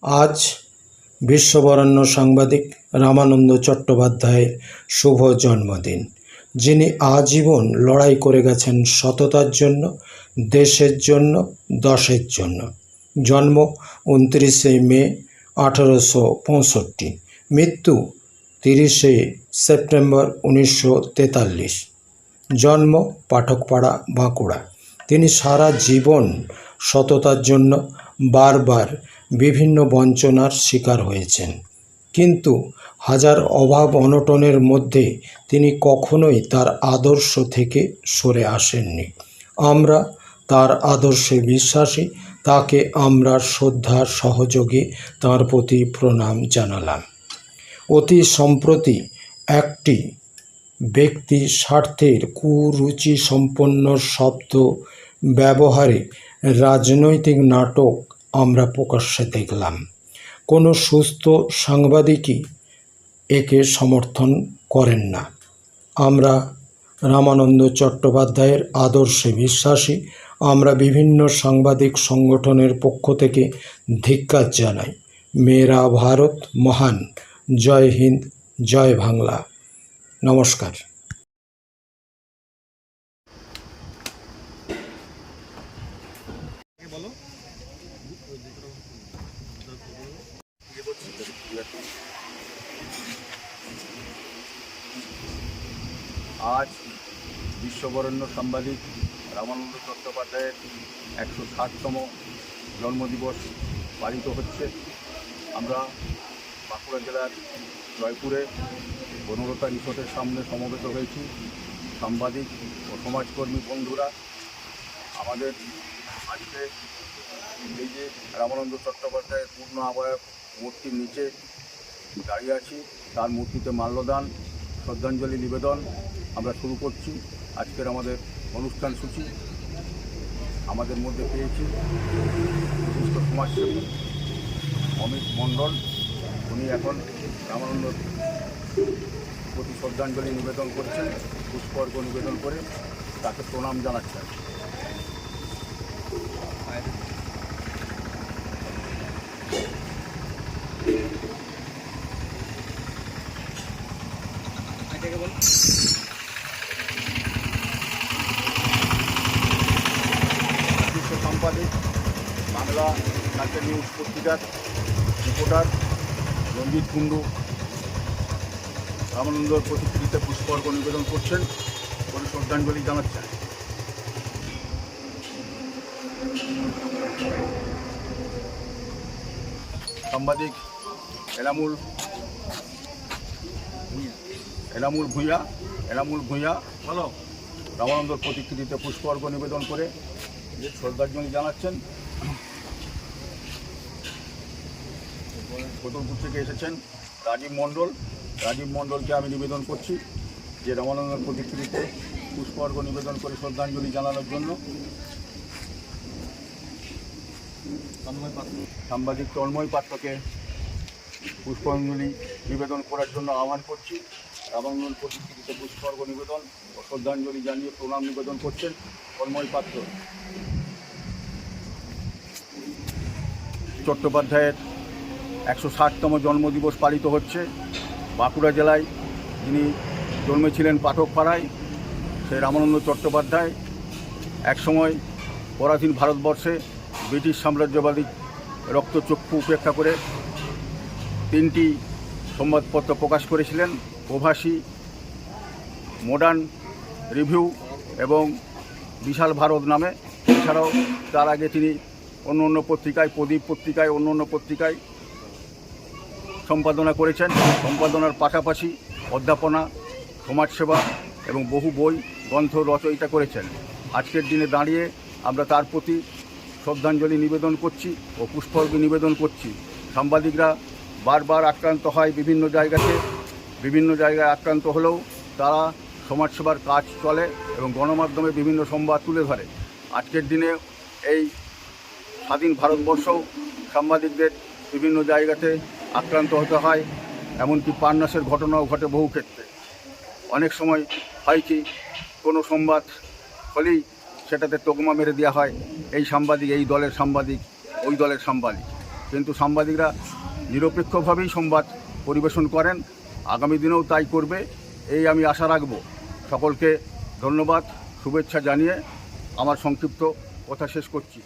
আজ বিশ্ববরেণ্য সাংবাদিক রামানন্দ চট্টোপাধ্যায়ের শুভ জন্মদিন। যিনি আজীবন লড়াই করে গেছেন সততার জন্য, দেশের জন্য, দশের জন্য। জন্ম 29শে মে 1865, মৃত্যু 30শে সেপ্টেম্বর 1943। জন্ম পাঠকপাড়া, বাঁকুড়া। তিনি সারা জীবন সততার জন্য বারবার বিভিন্ন বঞ্চনার শিকার হয়েছেন, কিন্তু হাজার অভাব অনটনের মধ্যে তিনি কখনোই তার আদর্শ থেকে সরে আসেননি। আমরা তার আদর্শে বিশ্বাসী, তাকে আমরা শ্রদ্ধা সহযোগে তাঁর প্রতি প্রণাম জানালাম। অতি সম্প্রতি একটি ব্যক্তি স্বার্থের কুরুচি সম্পন্ন শব্দ ব্যবহারে রাজনৈতিক নাটক আমরা প্রকাশ্যে দেখলাম। কোনো সুস্থ সাংবাদিকই একে সমর্থন করেন না। আমরা রামানন্দ চট্টোপাধ্যায়ের আদর্শে বিশ্বাসী। আমরা বিভিন্ন সাংবাদিক সংগঠনের পক্ষ থেকে ধিক্কার জানাই। মেরা ভারত মহান। জয় হিন্দ, জয় বাংলা। নমস্কার। আজ বিশ্ববরেণ্য সাংবাদিক রামানন্দ চট্টোপাধ্যায়ের 160তম জন্মদিবস পালিত হচ্ছে। আমরা বাঁকুড়া জেলার জয়পুরে বনলতা রিসোর্টের সামনে সমবেত হয়েছি। সাংবাদিক ও সমাজকর্মী বন্ধুরা, আমাদের আজকে এই যে রামানন্দ চট্টোপাধ্যায়ের পূর্ণ আবয়ব মূর্তির নিচে দাঁড়িয়ে আছি, তার মূর্তিতে মাল্যদান, শ্রদ্ধাঞ্জলি নিবেদন আমরা শুরু করছি আজকের আমাদের অনুষ্ঠান সূচি। আমাদের মধ্যে পেয়েছি বিশিষ্ট সমাজসেবী অমিত মণ্ডল। উনি এখন রামানন্দর প্রতি শ্রদ্ধাঞ্জলি নিবেদন করছেন, পুষ্পর্ঘ নিবেদন করে তাকে প্রণাম জানাচ্ছেন। বিশ্ব সাংবাদিক, বাংলা কালচার নিউজ পত্রিকার রিপোর্টার রঞ্জিত কুণ্ডু রামানন্দর প্রতিকৃতিতে পুষ্পর্ঘ নিবেদন করছেন, করে শ্রদ্ধাঞ্জলি জানাচ্ছেন। সাংবাদিক এনামুল ভূঁইয়া রামানন্দর প্রতিকৃতিতে পুষ্পর্ঘ নিবেদন করে শ্রদ্ধাঞ্জলি জানাচ্ছেন। ফতুলপুর থেকে এসেছেন রাজীব মণ্ডলকে আমি নিবেদন করছি যে রামানন্দর প্রতিকৃতিতে পুষ্পর্ঘ নিবেদন করে শ্রদ্ধাঞ্জলি জানানোর জন্য। সাংবাদিক তন্ময় পাত্রকে পুষ্পাঞ্জলি নিবেদন করার জন্য আহ্বান করছি। রামানন্দ প্রতিকৃতিতে পুষ্পর্ঘ নিবেদন ও শ্রদ্ধাঞ্জলি জানিয়ে প্রণাম নিবেদন করছেন তন্ময় পাত্র। চট্টোপাধ্যায়ের 160তম জন্মদিবস পালিত হচ্ছে। বাঁকুড়া জেলায় যিনি জন্মেছিলেন পাঠকপাড়ায়, সেই রামানন্দ চট্টোপাধ্যায় একসময় পরাধীন ভারতবর্ষে ব্রিটিশ সাম্রাজ্যবাদী রক্তচক্ষু উপেক্ষা করে 3টি সংবাদপত্র প্রকাশ করেছিলেন: প্রভাসী, মডার্ন রিভিউ এবং বিশাল ভারত নামে। এছাড়াও তার আগে তিনি অন্য পত্রিকায়, প্রদীপ পত্রিকায়, অন্য পত্রিকায় সম্পাদনা করেছেন। সম্পাদনার পাশাপাশি অধ্যাপনা, সমাজসেবা এবং বহু বই গ্রন্থ রচয়িতা করেছেন। আজকের দিনে দাঁড়িয়ে আমরা তার প্রতি শ্রদ্ধাঞ্জলি নিবেদন করছি ও পুষ্পর্ঘ নিবেদন করছি। সাংবাদিকরা বারবার আক্রান্ত হয় বিভিন্ন জায়গায় আক্রান্ত হলেও তারা সমাজসেবার কাজ চলে এবং গণমাধ্যমে বিভিন্ন সংবাদ তুলে ধরে। আজকের দিনে এই স্বাধীন ভারতবর্ষও সাংবাদিকদের বিভিন্ন জায়গাতে আক্রান্ত হতে হয়, এমনকি প্রাণনাশের ঘটনাও ঘটে বহু ক্ষেত্রে। অনেক সময় হয় কি, কোনো সংবাদ হলেই সেটাতে তকমা মেরে দেওয়া হয়, এই সাংবাদিক এই দলের সাংবাদিক, ওই দলের সাংবাদিক। কিন্তু সাংবাদিকরা নিরপেক্ষভাবেই সংবাদ পরিবেশন করেন, আগামী দিনেও তাই করবে এই আমি আশা রাখব। সকলকে ধন্যবাদ, শুভেচ্ছা জানিয়ে আমার সংক্ষিপ্ত কথা শেষ করছি।